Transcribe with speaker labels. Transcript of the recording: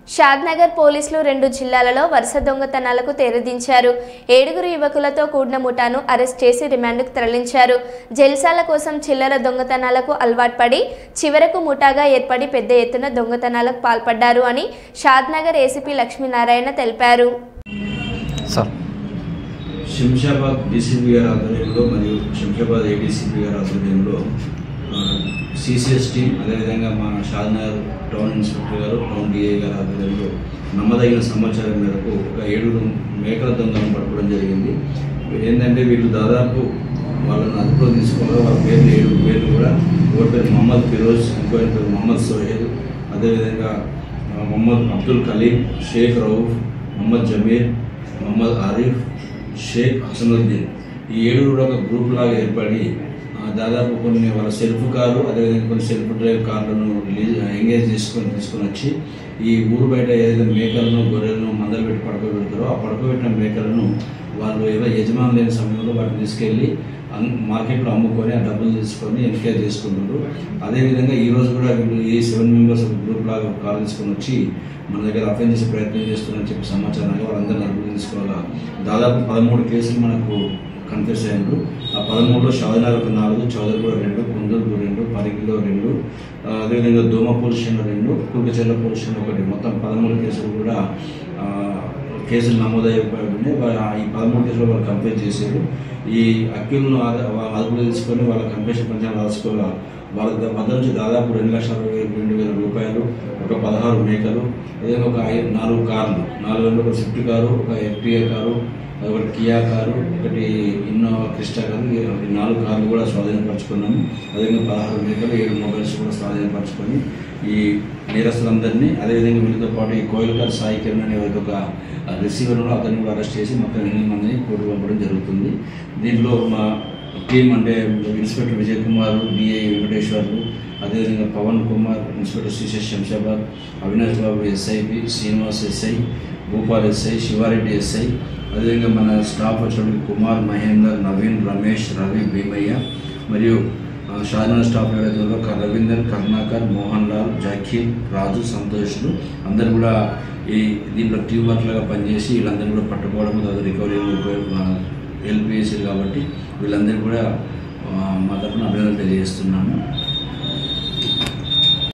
Speaker 1: షాద్నగర్ పోలీసులు 2 జిల్లాలలో వరుస దొంగతనాలకు తెరదించారు. 7 యువకులతో కూడిన ముఠాను అరెస్ట్ చేసి రిమాండ్కు తరలించారు. జల్సాల కోసం చిల్లర దొంగతనాలకు అలవాటు పడి చివరకు ముఠాగా ఏర్పడి పెద్ద ఎత్తున దొంగతనాలకు పాల్పడ్డారు అని షాద్నగర్ ఏసీపీ లక్ష్మీనారాయణ తెలిపారు.
Speaker 2: శంషాబాద్ డీసీపీ గారి ఆధ్వర్యంలో మరియు శంషాబాద్ ఏడీసీపీ గారి ఆధ్వర్యంలో సిసిఎస్ టీమ్ అదేవిధంగా మా షాద్నగర్ టౌన్ ఇన్స్పెక్టర్ గారు టౌన్ డిఐ గారి ఆధ్వర్యంలో నమ్మదగిన సమాచారం మేరకు ఒక 7 మేకల దొంగలను పట్టుకోవడం జరిగింది. ఏంటంటే వీళ్ళు దాదాపు వాళ్ళని అదుపులో తీసుకోవడం వాళ్ళ పేర్లు 7 పేర్లు కూడా ఒకరి పేరు మహమ్మద్ ఫిరోజ్, ఇంకో పేరు మహమ్మద్ సోహెల్, అదేవిధంగా మొహమ్మద్ అబ్దుల్ కలీం, షేక్ రౌఫ్, మొహమ్మద్ జమీర్, మొహమ్మద్ ఆరిఫ్, షేక్ హసనుద్దీన్ ఈ 7 కూడా ఒక గ్రూప్ లాగా ఏర్పడి దాదాపు కొన్ని వాళ్ళ సెల్ఫ్ కారు అదేవిధంగా కొన్ని సెల్ఫ్ డ్రైవ్ కార్లను ఎంగేజ్ తీసుకొని వచ్చి ఈ ఊరు బయట ఏదైతే మేకలను గొర్రెలను మందలు పెట్టి పడుకోబెడతారో ఆ పడుకోబెట్టిన మేకలను వాళ్ళు ఏదో యజమాని లేని సమయంలో వాటిని తీసుకెళ్ళి మార్కెట్లో అమ్ముకొని ఆ డబ్బులు తీసుకొని ఎంక్వైరీ చేసుకుంటారు. అదేవిధంగా ఈరోజు కూడా వీళ్ళు ఈ 7 మెంబర్స్ గ్రూప్ లాగా కారు తీసుకొని వచ్చి మన దగ్గర అఫెన్స్ చేసే ప్రయత్నం చేస్తున్నారని చెప్పి సమాచారంగా వాళ్ళందరినీ అదుపులోకి తీసుకోవాలా. దాదాపు 13 కేసులు మనకు కన్ఫ్యూస్ అయ్యారు. ఆ 13లో షాద్నగర్ 4, చౌదరిగూడ 2, కుందూరు 2, పరిగిలో 2, అదేవిధంగా దోమ పొల్యూషన్లో 2, కుర్కచెర్ల పొల్యూషన్ 1, మొత్తం 13 కేసులు కూడా కేసులు నమోదయ్యాయి. ఈ 13 కేసులు వాళ్ళు కంప్లీట్ చేశారు. ఈ అక్యూలను అదుపులో తీసుకొని వాళ్ళ కంప్లీషన్ పంచాయతీ రాసుకోవాలి. వాళ్ళ వద్ద నుంచి దాదాపు 2,62,000 రూపాయలు, ఒక 16 మేకలు, అదేవిధంగా ఒక 4 కార్లు, 4 గంటలు, ఒక స్విఫ్ట్ కారు, ఒక ఎఫ్టీఏ కారు, ఒకటి కియా కారు, ఒకటి ఇన్నోవా క్రిస్టా కారు, 4 కార్లు కూడా స్వాధీనపరచుకున్నాము. అదేవిధంగా 16 మేకలు, 7 మొబైల్స్ కూడా స్వాధీనపరచుకొని ఈ నేరస్తులందరినీ అదేవిధంగా వీళ్ళతో పాటు ఈ కోయిల్కర్ సాయి కిరణ్ అనే ఒక రిసీవర్లో అతన్ని కూడా అరెస్ట్ చేసి మొత్తం 8 మందిని కోర్టు పంపడం జరుగుతుంది. దీంట్లో మా టీం అంటే ఇన్స్పెక్టర్ విజయ్ కుమార్, డిఐ వెంకటేశ్వర్లు, అదేవిధంగా Pavan Kumar, inspector CCS Shamshabad, Avinash Babu SIP, Srinivas SI, Bhupal SI, Sivareddy SI, అదేవిధంగా మన స్టాఫ్ వచ్చినప్పుడు కుమార్, మహేందర్, నవీన్, రమేష్, రవి, భీమయ్య మరియు షాద్నగర్ స్టాఫ్ ఎవరైతే రవీందర్, కరుణాకర్, మోహన్ లాల్, జకీర్, రాజు, సంతోష్లు అందరూ కూడా దీంట్లో టీం వర్క్ లాగా పనిచేసి వీళ్ళందరినీ కూడా పట్టుకోవడం తర్వాత రికవరీ హెల్ప్ చేసారు. కాబట్టి వీళ్ళందరూ కూడా మా తరఫున అభినందనలు తెలియజేస్తున్నాము.